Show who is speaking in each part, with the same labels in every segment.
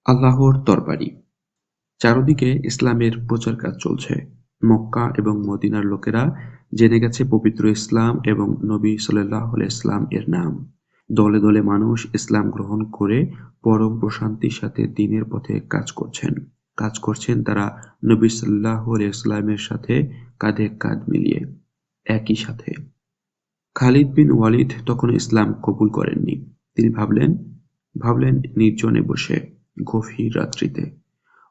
Speaker 1: আল্লাহর তরবারি। চারদিকে ইসলামের প্রচার কাজ চলছে। মক্কা এবং মদিনার লোকেরা জেনে গেছে পবিত্র ইসলাম এবং নবী সাল্লাল্লাহু আলাইহি ওয়াসাল্লাম এর নাম। দলে দলে মানুষ ইসলাম গ্রহণ করে পরম প্রশান্তির সাথে দ্বীনের পথে কাজ করছেন তারা নবী সাল্লাল্লাহু আলাইহি ওয়াসাল্লামের সাথে কাঁধে কাঁধ মিলিয়ে, একই সাথে। খালিদ বিন ওয়ালিদ তখনও ইসলাম কবুল করেননি। তিনি ভাবলেন নির্জনে বসে, গভীর রাত্রিতে।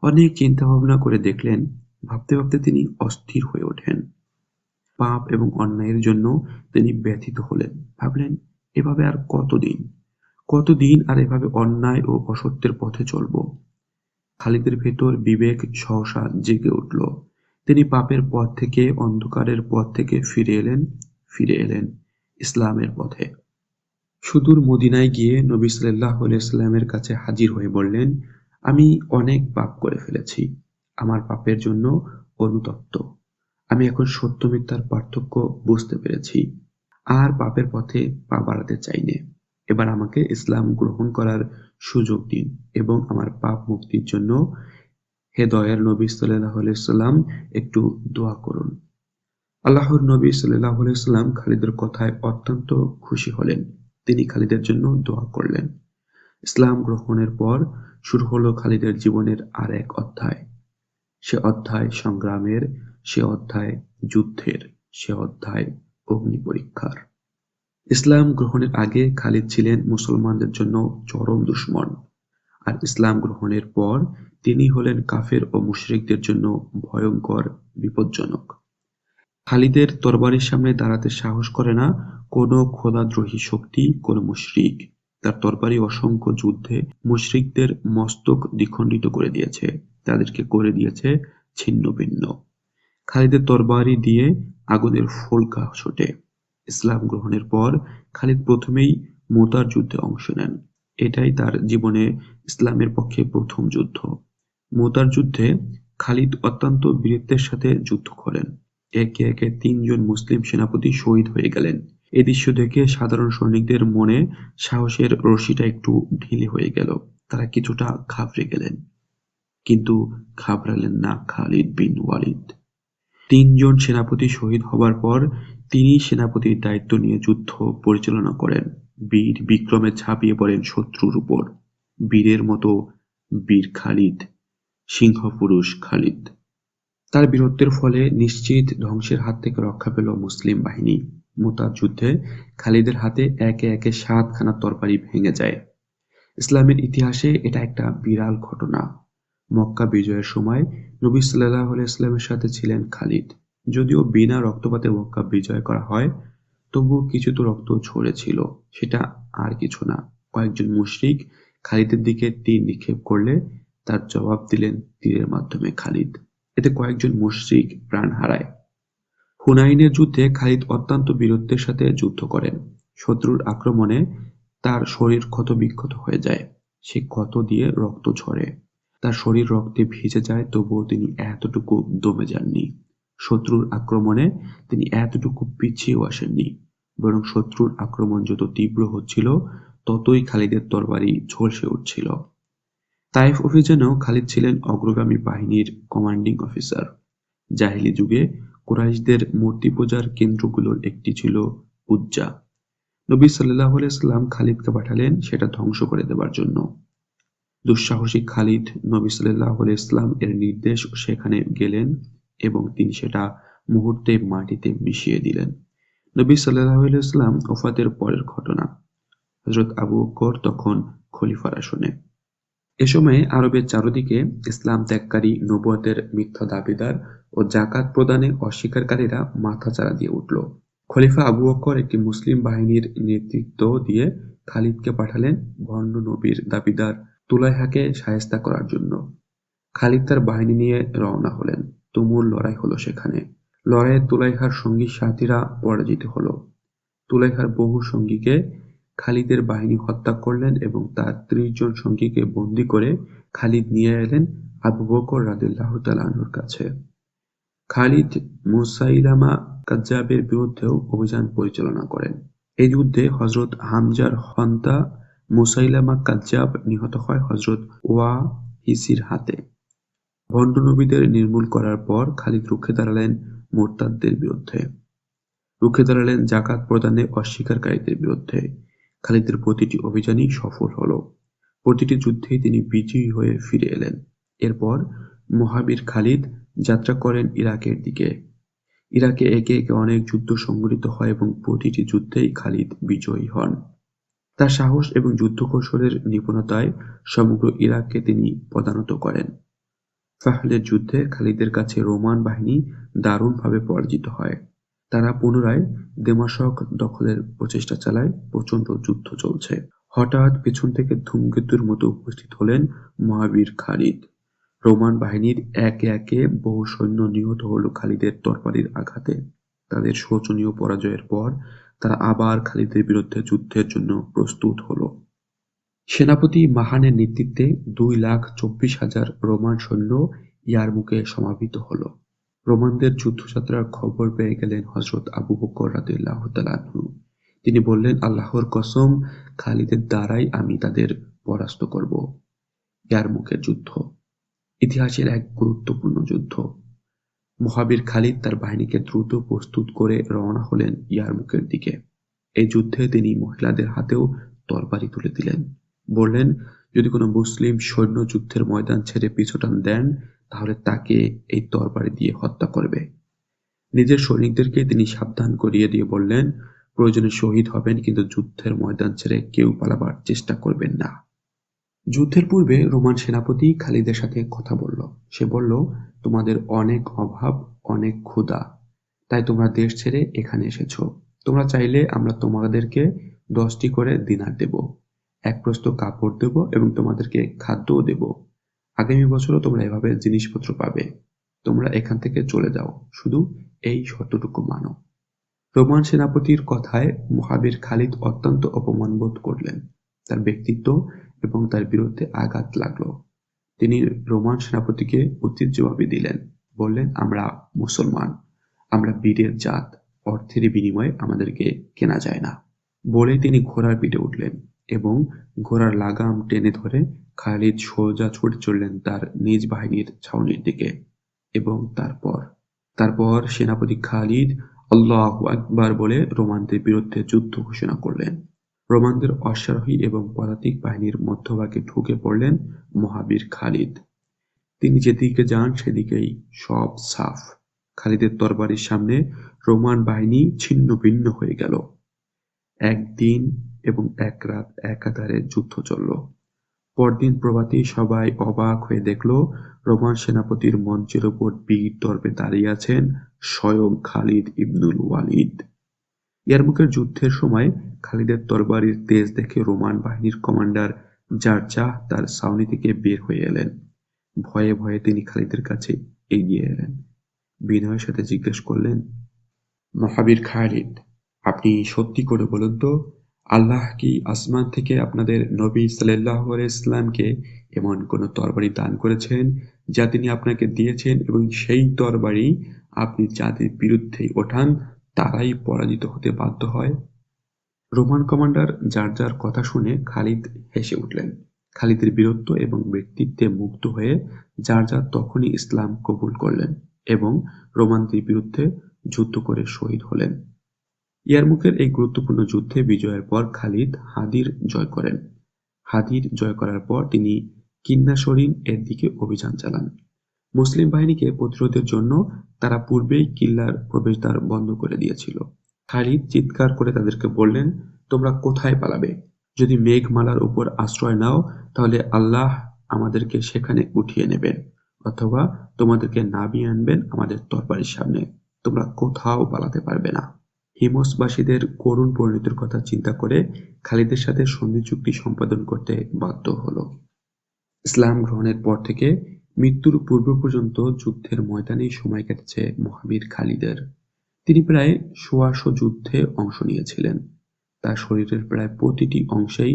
Speaker 1: অনেক চিন্তা-ভাবনা করে দেখলেন, ভাবতে ভাবতে তিনি অস্থির হয়ে ওঠেন। পাপ এবং অন্যায়ের জন্য তিনি ব্যথিত হলেন। ভাবলেন, এভাবে আর কতদিন? কতদিন আর এভাবে অন্যায় ও অসত্যের পথে চলব? খালিদের ভেতর বিবেক সহসা জেগে উঠল। তিনি পাপের পথ থেকে, অন্ধকারের পথ থেকে ফিরে এলেন ইসলামের পথে। সুদূর মদীনায় গিয়ে নবী সাল্লাল্লাহু আলাইহি ওয়াসাল্লামের কাছে হাজির হয়ে বললেন, আমি অনেক পাপ করে ফেলেছি। আমার পাপের জন্য অনুতপ্ত। আমি এখন সত্য মিথ্যার পার্থক্য বুঝতে পেরেছি। আর পাপের পথে পা বাড়াতে চাই নে। এবার আমাকে ইসলাম গ্রহণ করার সুযোগ দিন এবং আমার পাপ মুক্তির জন্য হে দয়ার নবী সাল্লাল্লাহু আলাইহি ওয়াসাল্লাম একটু দোয়া করুন। আল্লাহর নবী সাল্লাল্লাহু আলাইহি ওয়াসাল্লাম খালিদের কথায় অত্যন্ত খুশি হলেন। তিনি খালিদের জন্য দোয়া করলেন। ইসলাম গ্রহণের পর শুরু হলো খালিদের জীবনের আর এক অধ্যায়। সে অধ্যায় সংগ্রামের, সে অধ্যায় যুদ্ধের, সে অধ্যায় অগ্নিপরীক্ষার। ইসলাম গ্রহণের আগে খালিদ ছিলেন মুসলমানদের জন্য চরম দুশমন, আর ইসলাম গ্রহণের পর তিনি হলেন কাফের ও মুশরিকদের জন্য ভয়ঙ্কর, বিপজ্জনক। খালিদের তরবারির সামনে দাঁড়াতে সাহস করে না কোনো খোদাদ্রোহী শক্তি, কোনো মুশরিক। তার তরবারি অসংখ্য যুদ্ধে মুশরিকদের মস্তক দ্বিখণ্ডিত করে দিয়েছে, তাদেরকে করে দিয়েছে ছিন্ন-ভিন্ন। খালিদের তরবারি দিয়ে আগুনের ফুলকা ছোটে। ইসলাম গ্রহণের পর খালিদ প্রথমেই মুতার যুদ্ধে অংশ নেন। এটাই তার জীবনে ইসলামের পক্ষে প্রথম যুদ্ধ। মুতার যুদ্ধে খালিদ অত্যন্ত বীরত্বের সাথে যুদ্ধ করেন। একে একে ৩ জন মুসলিম সেনাপতি শহীদ হয়ে গেলেন। এ দৃশ্য দেখে সাধারণ সৈনিকদের মনে সাহসের রশিটা একটু ঢিলে হয়ে গেল। তারা কিছুটা ঘাবড়ে গেলেন। কিন্তু ঘাবড়ালেন না খালিদ বিন ওয়ালিদ। ৩ জন সেনাপতি শহীদ হবার পর তিনি সেনাপতির দায়িত্ব নিয়ে যুদ্ধ পরিচালনা করেন। বীর বিক্রমে ঝাঁপিয়ে পড়েন শত্রুর উপর। বীরের মতো বীর খালিদ, সিংহপুরুষ খালিদ। তার বীরত্বের ফলে নিশ্চিত ধ্বংসের হাত থেকে রক্ষা পেল মুসলিম বাহিনী। মুতার যুদ্ধে খালিদের হাতে একে একে ৭ খানা তরবারি ভেঙে যায়। ইসলামের ইতিহাসে এটা একটা বিরাল ঘটনা। মক্কা বিজয়ের সময় নবী সাল্লাল্লাহু আলাইহি ওয়াসাল্লামের সাথে ছিলেন খালিদ। যদিও বিনা রক্তপাতে মক্কা বিজয় করা হয়, তবুও কিছু তো রক্ত ঝরেছিল। সেটা আর কিছু না। কয়েকজন মুশরিক খালিদের দিকে তীর নিক্ষেপ করলে তার জবাব দিলেন তীরের মাধ্যমে খালিদ। এতে কয়েকজন মুশরিক প্রাণ হারায়। হুনাইনের যুদ্ধে খালিদ অত্যন্ত বীরত্বের সাথে যুদ্ধ করেন। শত্রুর আক্রমণে তার শরীর ক্ষত-বিক্ষত হয়ে যায়। সে ক্ষত দিয়ে রক্ত ঝরে। তার শরীর রক্তে ভিজে যায়, তবুও তিনি এতটুকু দমে যাননি। শত্রুর আক্রমণে তিনি এতটুকু পিছিয়েও আসেননি। বরং শত্রুর আক্রমণ যত তীব্র হচ্ছিল, ততই খালিদের তরবারি ঝলসে উঠছিল। তাইফ অভিযানেও খালিদ ছিলেন অগ্রগামী বাহিনীর কমান্ডিং অফিসার। জাহেলি যুগে কুরাইশদের মূর্তি পূজার কেন্দ্রগুলোর একটি ছিল উজ্জা। নবী সাল্লাল্লাহু আলাইহি ওয়াসাল্লাম খালিদকে পাঠালেন সেটা ধ্বংস করে দেবার জন্য। দুঃসাহসী খালিদ নবী সাল্লাল্লাহু আলাইহি ওয়াসাল্লাম এর নির্দেশ সেখানে গেলেন এবং তিনি সেটা মুহূর্তে মাটিতে মিশিয়ে দিলেন। নবী সাল্লাল্লাহু আলাইহি ওয়াসাল্লাম ওফাতের পরের ঘটনা। হযরত আবু বকর তখন খলিফার আসনে। এ সময়ে আরবের চারদিকে ইসলাম ত্যাগকারী, নবুয়তের মিথ্যা দাবিদার ও যাকাত প্রদানে অস্বীকারীরা মাথাচাড়া দিয়ে উঠল। খলিফা আবু বকর একটি মুসলিম বাহিনীর নেতৃত্ব দিয়ে খালিদকে পাঠালেন ভণ্ড নবীর দাবিদার তুলাইহাকে শায়েস্তা করার জন্য। খালিদ তার বাহিনী নিয়ে রওনা হলেন। তুমুল লড়াই হলো সেখানে। লড়াইয়ে তুলাইহার সঙ্গী সাথীরা পরাজিত হলো। তুলাইহার বহু সঙ্গীকে খালিদের বাহিনী হত্যা করলেন এবং তার ৩০ জন সঙ্গীকে বন্দী করে খালিদ নিয়ে এলেন আবু বকর রাদিয়াল্লাহু তাআলা আনহুর কাছে। খালিদ মুসাইলামা কাযযাবের বিরুদ্ধেও অভিযান পরিচালনা করেন। এই যুদ্ধে হযরত হামজার হত্যা মুসাইলামা কাজ্জাব নিহত হয় হযরত ওয়াহিসির হাতে। ভণ্ড নবীদের নির্মূল করার পর খালিদ রুখে দাঁড়ালেন মুরতাদদের বিরুদ্ধে, রুখে দাঁড়ালেন যাকাত প্রদানে অস্বীকারীদের বিরুদ্ধে। খালিদের প্রতিটি অভিযানই সফল হল। প্রতিটি যুদ্ধেই তিনি বিজয়ী হয়ে ফিরে এলেন। এরপর মহাবীর খালিদ যাত্রা করেন ইরাকের দিকে। ইরাকে একে একে অনেক যুদ্ধ সংঘটিত হয় এবং প্রতিটি যুদ্ধেই খালিদ বিজয়ী হন। তার সাহস এবং যুদ্ধকৌশলের নিপুণতায় সমগ্র ইরাককে তিনি পদানত করেন। ফাহলের যুদ্ধে খালিদের কাছে রোমান বাহিনী দারুণভাবে পরাজিত হয়। তারা পুনরায় দেমাশক দখলের প্রচেষ্টা চালায়। প্রচণ্ড যুদ্ধ চলছে। হঠাৎ পেছন থেকে ধূমকেতুর মতো উপস্থিত হলেন মহাবীর খালিদ। রোমান বাহিনীর একে একে বহু সৈন্য নিহত হল খালিদের তরবারির আঘাতে। তাদের শোচনীয় পরাজয়ের পর তারা আবার খালিদের বিরুদ্ধে যুদ্ধের জন্য প্রস্তুত হল। সেনাপতি মাহানের নেতৃত্বে 2,24,000 রোমান সৈন্য ইয়ারমুকে সমাবেত হল। রোমানদের যুদ্ধযাত্রার খবর পেয়ে গেলেন হযরত আবু বকর রাদিয়াল্লাহু তাআলা আনহু। তিনি বললেন, আল্লাহর কসম, খালিদের দ্বারাই আমি তাদের পরাস্ত করব। ইয়ারমুকের যুদ্ধ ইতিহাসের এক গুরুত্বপূর্ণ যুদ্ধ। মহাবীর খালিদ তার বাহিনীকে দ্রুত প্রস্তুত করে রওনা হলেন ইয়ারমুকের দিকে। এই যুদ্ধে তিনি মহিলাদের হাতেও তরবারি তুলে দিলেন। বললেন, যদি কোনো মুসলিম সৈন্য যুদ্ধের ময়দান ছেড়ে পিছুটান দেন তাহলে তাকে এই তরবারি দিয়ে হত্যা করবে। নিজের সৈনিকদেরকে তিনি সাবধান করিয়ে দিয়ে বললেন, প্রয়োজনে শহীদ হবেন, কিন্তু যুদ্ধের ময়দান ছেড়ে কেউ পালাবার চেষ্টা করবেন না। যুদ্ধের পূর্বে রোমান সেনাপতি খালিদের সাথে কথা বলল। সে বলল, তোমাদের অনেক অভাব, অনেক ক্ষুধা, তাই তোমরা দেশ ছেড়ে এখানে এসেছো। তোমরা চাইলে আমরা তোমাদেরকে 10টি করে দিনার দেব, এক প্রস্ত কাপড় দেব এবং তোমাদেরকে খাদ্যও দেব। আগামী বছরও তোমরা এভাবে জিনিসপত্র পাবে। তোমরা এখান থেকে চলে যাও, শুধু এই শর্তটুকু মানো। রোমান সেনাপতির কথায় মহাবীর খালিদ অত্যন্ত অপমান বোধ করলেন। তার ব্যক্তিত্ব এবং তার বিরুদ্ধে আঘাত লাগল। তিনি রোমান সেনাপতিকে উচিত জবাব দিলেন। বললেন, আমরা মুসলমান, আমরা বীরের জাত, অর্থের বিনিময়ে আমাদেরকে কেনা যায় না। বলে তিনি ঘোড়ার পিঠে উঠলেন এবং ঘোড়ার লাগাম টেনে ধরে খালিদ সোজা ছুটে চললেন তার নিজ বাহিনীর ছাউনির দিকে। এবং তারপর সেনাপতি খালিদ আল্লাহু আকবার বলে রোমানদের বিরুদ্ধে যুদ্ধ ঘোষণা করলেন। রোমানদের অশ্বারোহী এবং পদাতিক বাহিনীর মধ্যভাগে ঢুকে পড়লেন মহাবীর খালিদ। তিনি যেদিকে যান সেদিকেই সব সাফ। খালিদের তরবারির সামনে রোমান বাহিনী ছিন্ন ভিন্ন হয়ে গেল। একদিন এবং এক রাত একাধারে যুদ্ধ চলল। পরদিন প্রভাতী সবাই অবাক হয়ে দেখল, রোমান সেনাপতির মঞ্চের উপর বীর দর্পে দাঁড়িয়ে আছেন স্বয়ং খালিদ ইবনুল ওয়ালিদ। ইয়ারমুকের যুদ্ধের সময় খালিদের তরবারির তেজ দেখে রোমান বাহিনীর কমান্ডার জারজাহ তার ছাউনি থেকে বের হয়ে এলেন। ভয়ে ভয়ে তিনি খালিদের কাছে এগিয়ে এলেন। বিনয়ের সাথে জিজ্ঞেস করলেন, মহাবীর খালিদ, আপনি সত্যি করে বলুন তো, আল্লাহ কি আসমান থেকে আপনাদের নবী সাল্লাল্লাহু আলাইহি সাল্লামকে এমন কোন তরবারি দান করেছেন যা তিনি আপনাকে দিয়েছেন, এবং সেই তরবারি আপনি যাদের বিরুদ্ধে ওঠান তারাই পরাজিত হতে বাধ্য হয়? রোমান কমান্ডার জারজার কথা শুনে খালিদ হেসে উঠলেন। খালিদের বীরত্ব এবং ব্যক্তিত্বে মুগ্ধ হয়ে জারজার তখনই ইসলাম কবুল করলেন এবং রোমানদের বিরুদ্ধে যুদ্ধ করে শহীদ হলেন। ইয়ারমুকের এই গুরুত্বপূর্ণ যুদ্ধে বিজয়ের পর খালিদ হাদির জয় করেন। হাদির জয় করার পর তিনি কিন্নাসরিন এর দিকে অভিযান চালান। মুসলিম বাহিনীকে প্রতিরোধের জন্য তারা পূর্বেই কিল্লার প্রবেশদ্বার বন্ধ করে দিয়েছিল। খালিদ চিৎকার করে তাদেরকে বললেন, তোমরা কোথায় পালাবে? যদি মেঘমালার উপর আশ্রয় নাও তাহলে আল্লাহ আমাদেরকে সেখানে উঠিয়ে নেবেন, অথবা তোমাদেরকে নামিয়ে আনবেন আমাদের তরবারির সামনে। তোমরা কোথাও পালাতে পারবে না। হিমসবাসীদের করুণ পরিণতির কথা চিন্তা করে খালিদের সাথে সন্ধি চুক্তি সম্পাদন করতে বাধ্য হলো। ইসলাম গ্রহণের পর থেকে মৃত্যুর পূর্ব পর্যন্ত যুদ্ধের ময়দানেই সময় কেটেছে মহাবীর খালিদের। তিনি প্রায় 100 যুদ্ধে অংশ নিয়েছিলেন। তার শরীরের প্রায় প্রতিটি অংশেই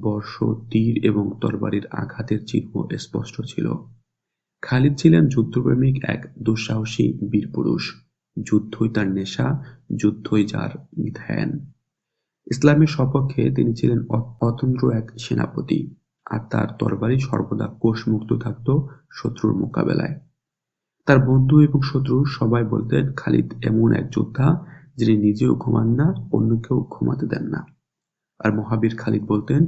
Speaker 1: বর্ষ, তীর এবং তরবারির আঘাতের চিহ্ন স্পষ্ট ছিল। খালিদ ছিলেন যুদ্ধপ্রেমিক এক দুঃসাহসী বীরপুরুষ। যুদ্ধই তার নেশা, যুদ্ধই যার ধ্যান। ইসলামের সপক্ষে তিনি ছিলেন অতন্দ্র এক সেনাপতি, আর তার তরবারি সর্বদা কোষমুক্ত থাকত শত্রুর মোকাবেলায়। তার বন্ধু এবং শত্রু সবাই বলতেন, খালিদ এমন এক যোদ্ধা যিনি নিজেও ঘুমান না, অন্যকেও ঘুমাতে দেন না। আর মহাবীর খালিদ বলতেন,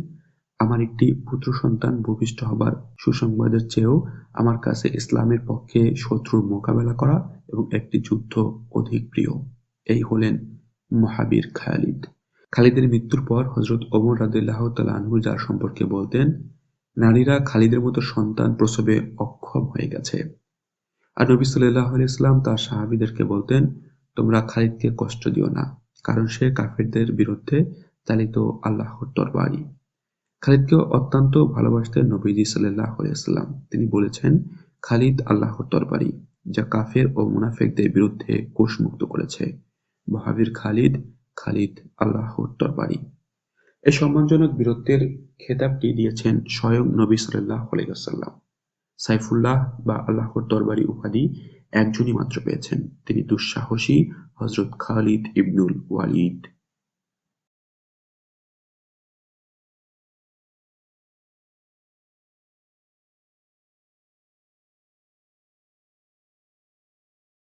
Speaker 1: আমার একটি পুত্র সন্তান ভূমিষ্ঠ হবার সুসংবাদের চেয়েও আমার কাছে ইসলামের পক্ষে শত্রুর মোকাবেলা করা এবং একটি যুদ্ধ অধিক প্রিয়। এই হলেন মহাবীর খালিদ। খালিদের মৃত্যুর পর হযরত ওমর রাদিয়াল্লাহু তাআলা আনহু যার সম্পর্কে বলতেন, নারীরা খালিদের মতো সন্তান প্রসবে অক্ষম হয়ে গেছে। আর নবী সাল্লাল্লাহু আলাইহি ওয়াসাল্লাম তার সাহাবীদেরকে বলতেন, তোমরা খালিদকে কষ্ট দিও না, কারণ সে কাফেরদের বিরুদ্ধে চালিত আল্লাহর তরবারি। খালিদকে অত্যন্ত ভালোবাসতেন নবীজি সাল্লাল্লাহু আলাইহি ওয়াসাল্লাম। তিনি বলেছেন, খালিদ আল্লাহর তরবারি, যা কাফের ও মুনাফিকদের বিরুদ্ধে কোষমুক্ত করেছে। মহাবীর খালিদ, খালিদ আল্লাহর তরবারি। এই সম্মানজনক বীরত্বের খেতাবটি দিয়েছেন স্বয়ং নবী সাল্লাল্লাহু আলাইহি ওয়াসাল্লাম। সাইফুল্লাহ বা আল্লাহর তরবারি উপাধি একজনই মাত্র পেয়েছেন, তিনি দুঃসাহসী হযরত খালিদ ইবনুল ওয়ালিদ।